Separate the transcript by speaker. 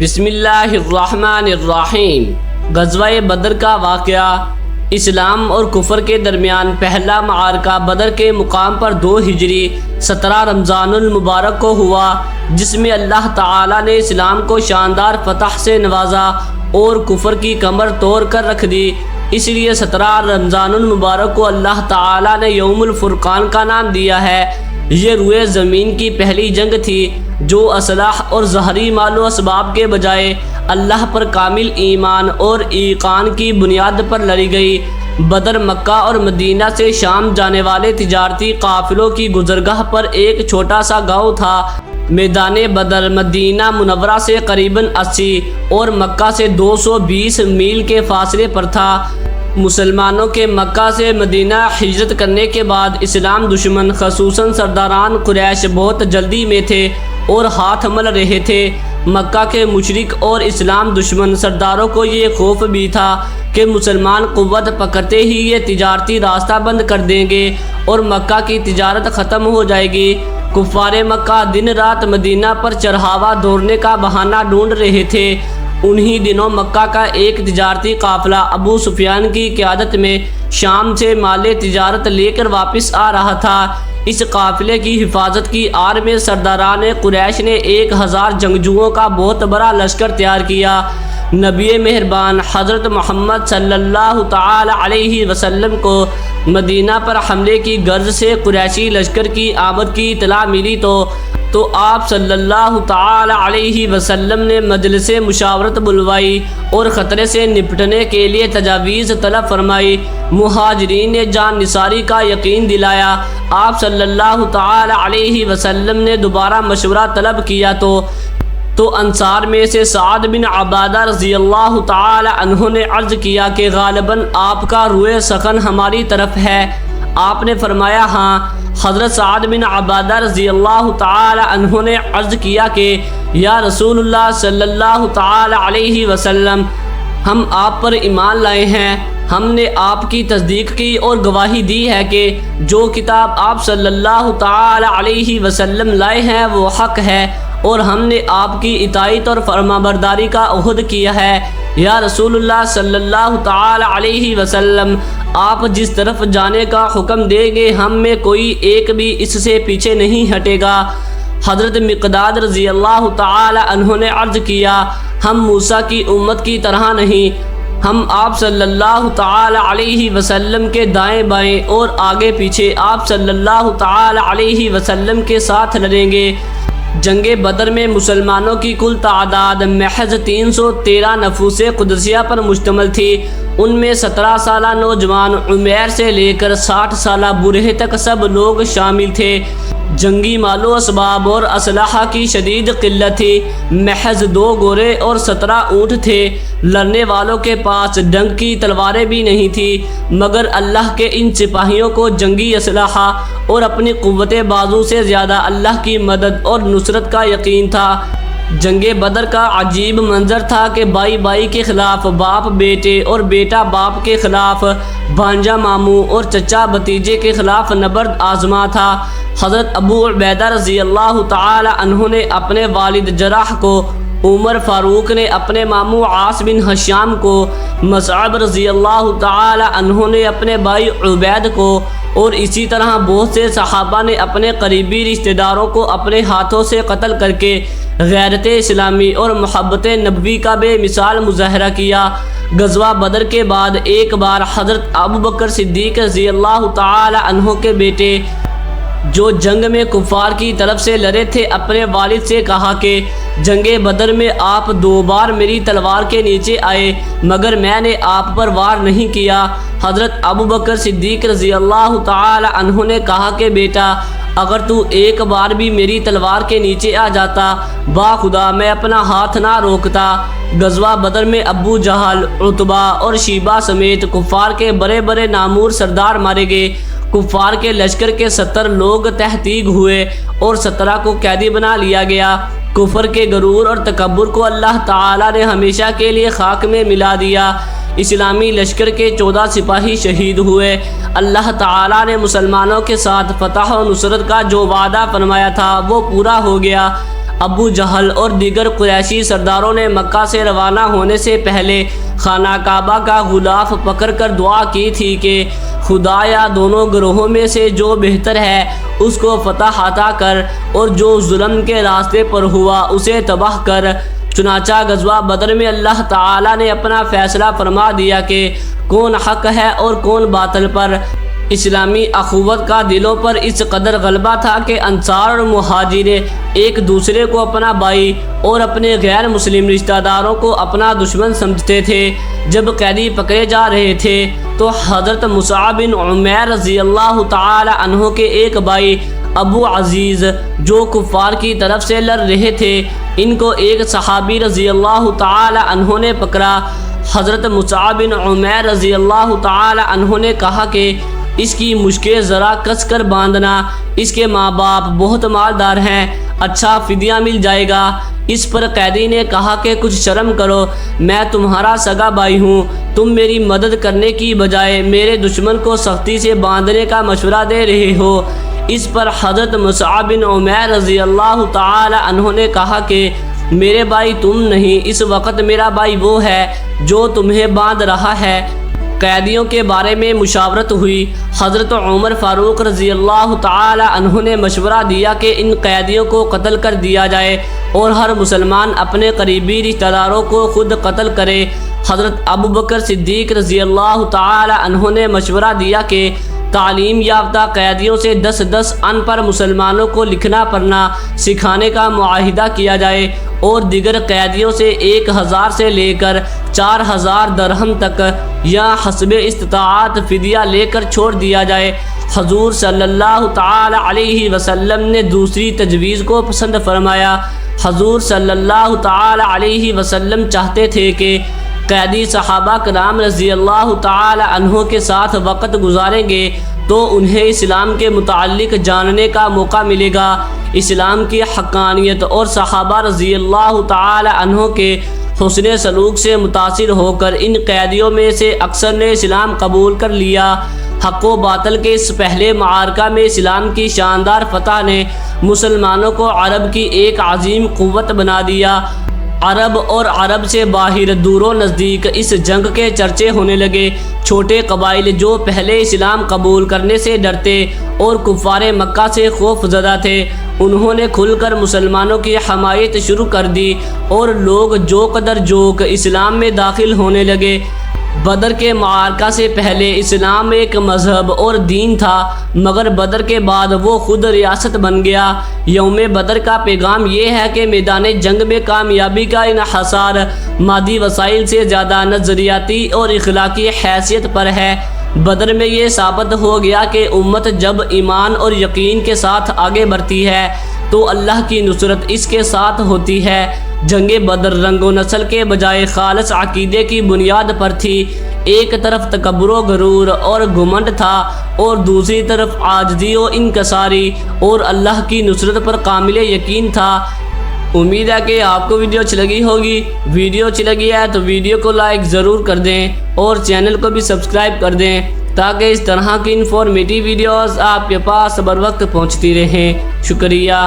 Speaker 1: بسم اللہ الرحمن الرحیم۔ غزوہ بدر کا واقعہ۔ اسلام اور کفر کے درمیان پہلا معرکہ بدر کے مقام پر 2 ہجری 17 رمضان المبارک کو ہوا، جس میں اللہ تعالیٰ نے اسلام کو شاندار فتح سے نوازا اور کفر کی کمر توڑ کر رکھ دی۔ اس لیے 17 رمضان المبارک کو اللہ تعالیٰ نے یوم الفرقان کا نام دیا ہے۔ یہ روئے زمین کی پہلی جنگ تھی جو اسلحہ اور ظاہری مال و اسباب کے بجائے اللہ پر کامل ایمان اور ایقان کی بنیاد پر لڑی گئی۔ بدر مکہ اور مدینہ سے شام جانے والے تجارتی قافلوں کی گزرگاہ پر ایک چھوٹا سا گاؤں تھا۔ میدان بدر مدینہ منورہ سے قریباً 80 اور مکہ سے 220 میل کے فاصلے پر تھا۔ مسلمانوں کے مکہ سے مدینہ ہجرت کرنے کے بعد اسلام دشمن خصوصاً سرداران قریش بہت جلدی میں تھے اور ہاتھ مل رہے تھے۔ مکہ کے مشرک اور اسلام دشمن سرداروں کو یہ خوف بھی تھا کہ مسلمان قوت پکڑتے ہی یہ تجارتی راستہ بند کر دیں گے اور مکہ کی تجارت ختم ہو جائے گی۔ کفار مکہ دن رات مدینہ پر چڑھاوا دوڑنے کا بہانہ ڈھونڈ رہے تھے۔ انہی دنوں مکہ کا ایک تجارتی قافلہ ابو سفیان کی قیادت میں شام سے مال تجارت لے کر واپس آ رہا تھا۔ اس قافلے کی حفاظت کی آڑ میں سرداران قریش نے 1000 جنگجوؤں کا بہت بڑا لشکر تیار کیا۔ نبی مہربان حضرت محمد صلی اللہ تعالی علیہ وسلم کو مدینہ پر حملے کی غرض سے قریشی لشکر کی آمد کی اطلاع ملی تو آپ صلی اللہ تعالی علیہ وسلم نے مجلس مشاورت بلوائی اور خطرے سے نپٹنے کے لیے تجاویز طلب فرمائی۔ مہاجرین نے جان نثاری کا یقین دلایا۔ آپ صلی اللہ تعالی علیہ وسلم نے دوبارہ مشورہ طلب کیا تو انصار میں سے سعد بن عبادہ رضی اللہ تعالی عنہ نے عرض کیا کہ غالباً آپ کا روئے سخن ہماری طرف ہے۔ آپ نے فرمایا ہاں۔ حضرت سعد بن عبادہ رضی اللہ تعالی عنہ نے عرض کیا کہ یا رسول اللہ صلی اللہ تعالی علیہ وسلم، ہم آپ پر ایمان لائے ہیں۔ ہم نے آپ کی تصدیق کی اور گواہی دی ہے کہ جو کتاب آپ صلی اللہ تعالی علیہ وسلم لائے ہیں وہ حق ہے، اور ہم نے آپ کی اطاعت اور فرمانبرداری کا عہد کیا ہے۔ یا رسول اللہ صلی اللہ تعالی علیہ وسلم، آپ جس طرف جانے کا حکم دیں گے ہم میں کوئی ایک بھی اس سے پیچھے نہیں ہٹے گا۔ حضرت مقداد رضی اللہ تعالی عنہ نے عرض کیا ہم موسیٰ کی امت کی طرح نہیں، ہم آپ صلی اللہ تعالی علیہ وسلم کے دائیں بائیں اور آگے پیچھے آپ صلی اللہ تعالی علیہ وسلم کے ساتھ لڑیں گے۔ جنگ بدر میں مسلمانوں کی کل تعداد محض 313 نفوس قدسیہ پر مشتمل تھی۔ ان میں 17 سالہ نوجوان عمیر سے لے کر 60 سالہ بوڑھے تک سب لوگ شامل تھے۔ جنگی مال و اسباب اور اسلحہ کی شدید قلت تھی۔ محض 2 گھوڑے اور 17 اونٹ تھے۔ لڑنے والوں کے پاس ڈنگ کی تلواریں بھی نہیں تھیں، مگر اللہ کے ان سپاہیوں کو جنگی اسلحہ اور اپنی قوت بازو سے زیادہ اللہ کی مدد اور نصرت کا یقین تھا۔ جنگ بدر کا عجیب منظر تھا کہ بھائی بھائی کے خلاف باپ بیٹے اور بیٹا باپ کے خلاف بھانجا ماموں اور چچا بھتیجے کے خلاف نبرد آزما تھا۔ حضرت ابو عبیدہ رضی اللہ تعالی عنہ نے اپنے والد جراح کو، عمر فاروق نے اپنے ماموں عاص بن ہشام کو، مصعب رضی اللہ تعالی عنہ نے اپنے بھائی عبید کو، اور اسی طرح بہت سے صحابہ نے اپنے قریبی رشتہ داروں کو اپنے ہاتھوں سے قتل کر کے غیرت اسلامی اور محبت نبوی کا بے مثال مظاہرہ کیا۔ غزوہ بدر کے بعد ایک بار حضرت ابوبکر صدیق رضی اللہ تعالی عنہ کے بیٹے جو جنگ میں کفار کی طرف سے لڑے تھے اپنے والد سے کہا کہ جنگ بدر میں آپ 2 بار میری تلوار کے نیچے آئے مگر میں نے آپ پر وار نہیں کیا۔ حضرت ابوبکر صدیق رضی اللہ تعالی عنہ نے کہا کہ بیٹا، اگر تو ایک بار بھی میری تلوار کے نیچے آ جاتا با خدا میں اپنا ہاتھ نہ روکتا۔ غزوہ بدر میں ابو جہل، عتبہ اور شیبہ سمیت کفار کے بڑے بڑے نامور سردار مارے گئے۔ کفار کے لشکر کے 70 لوگ تحتیگ ہوئے اور 17 کو قیدی بنا لیا گیا۔ کفر کے غرور اور تکبر کو اللہ تعالی نے ہمیشہ کے لیے خاک میں ملا دیا۔ اسلامی لشکر کے 14 سپاہی شہید ہوئے۔ اللہ تعالی نے مسلمانوں کے ساتھ فتح و نصرت کا جو وعدہ فرمایا تھا وہ پورا ہو گیا۔ ابو جہل اور دیگر قریشی سرداروں نے مکہ سے روانہ ہونے سے پہلے خانہ کعبہ کا غلاف پکڑ کر دعا کی تھی کہ خدایا دونوں گروہوں میں سے جو بہتر ہے اس کو فتح عطا کر اور جو ظلم کے راستے پر ہوا اسے تباہ کر۔ چنانچہ غزوہ بدر میں اللہ تعالی نے اپنا فیصلہ فرما دیا کہ کون حق ہے اور کون باطل پر۔ اسلامی اخوت کا دلوں پر اس قدر غلبہ تھا کہ انصار اور مہاجرین ایک دوسرے کو اپنا بھائی اور اپنے غیر مسلم رشتہ داروں کو اپنا دشمن سمجھتے تھے۔ جب قیدی پکڑے جا رہے تھے تو حضرت مصعب بن عمیر رضی اللہ تعالی عنہ کے ایک بھائی ابو عزیز جو کفار کی طرف سے لڑ رہے تھے، ان کو ایک صحابی رضی اللہ تعالی عنہ نے پکڑا۔ حضرت مصعب بن عمیر رضی اللہ تعالی عنہ نے کہا کہ اس کی مشکیں ذرا کس کر باندھنا، اس کے ماں باپ بہت مالدار ہیں، اچھا فدیہ مل جائے گا۔ اس پر قیدی نے کہا کہ کچھ شرم کرو، میں تمہارا سگا بھائی ہوں، تم میری مدد کرنے کی بجائے میرے دشمن کو سختی سے باندھنے کا مشورہ دے رہے ہو۔ اس پر حضرت مصعب بن عمیر رضی اللہ تعالی عنہ نے کہا کہ میرے بھائی تم نہیں، اس وقت میرا بھائی وہ ہے جو تمہیں باندھ رہا ہے۔ قیدیوں کے بارے میں مشاورت ہوئی۔ حضرت عمر فاروق رضی اللہ تعالی عنہ نے مشورہ دیا کہ ان قیدیوں کو قتل کر دیا جائے اور ہر مسلمان اپنے قریبی رشتہ داروں کو خود قتل کرے۔ حضرت ابوبکر صدیق رضی اللہ تعالی عنہ نے مشورہ دیا کہ تعلیم یافتہ قیدیوں سے 10 ان پر مسلمانوں کو لکھنا پڑھنا سکھانے کا معاہدہ کیا جائے اور دیگر قیدیوں سے 1000 سے لے کر 4000 درہم تک یا حسب استطاعت فدیہ لے کر چھوڑ دیا جائے۔ حضور صلی اللہ تعالی علیہ وسلم نے دوسری تجویز کو پسند فرمایا۔ حضور صلی اللہ تعالی علیہ وسلم چاہتے تھے کہ قیدی صحابہ کرام رضی اللہ تعالی عنہ کے ساتھ وقت گزاریں گے تو انہیں اسلام کے متعلق جاننے کا موقع ملے گا، اسلام کی حقانیت اور صحابہ رضی اللہ تعالی عنہ کے حسن سلوک سے متاثر ہو کر ان قیدیوں میں سے اکثر نے اسلام قبول کر لیا۔ حق و باطل کے اس پہلے معرکہ میں اسلام کی شاندار فتح نے مسلمانوں کو عرب کی ایک عظیم قوت بنا دیا۔ عرب اور عرب سے باہر دور و نزدیک اس جنگ کے چرچے ہونے لگے۔ چھوٹے قبائل جو پہلے اسلام قبول کرنے سے ڈرتے اور کفار مکہ سے خوف زدہ تھے، انہوں نے کھل کر مسلمانوں کی حمایت شروع کر دی اور لوگ جو قدر جوک اسلام میں داخل ہونے لگے۔ بدر کے معرکہ سے پہلے اسلام ایک مذہب اور دین تھا، مگر بدر کے بعد وہ خود ریاست بن گیا۔ یوم بدر کا پیغام یہ ہے کہ میدان جنگ میں کامیابی کا انحصار مادی وسائل سے زیادہ نظریاتی اور اخلاقی حیثیت پر ہے۔ بدر میں یہ ثابت ہو گیا کہ امت جب ایمان اور یقین کے ساتھ آگے بڑھتی ہے تو اللہ کی نصرت اس کے ساتھ ہوتی ہے۔ جنگ بدر رنگ و نسل کے بجائے خالص عقیدے کی بنیاد پر تھی۔ ایک طرف تکبر و غرور اور گھمنڈ تھا اور دوسری طرف عاجزی و انکساری اور اللہ کی نصرت پر کامل یقین تھا۔ امید ہے کہ آپ کو ویڈیو اچھی لگی ہوگی۔ ویڈیو اچھی لگی ہے تو ویڈیو کو لائک ضرور کر دیں اور چینل کو بھی سبسکرائب کر دیں تاکہ اس طرح کی انفارمیٹیو ویڈیوز آپ کے پاس بر وقت پہنچتی رہیں۔ شکریہ۔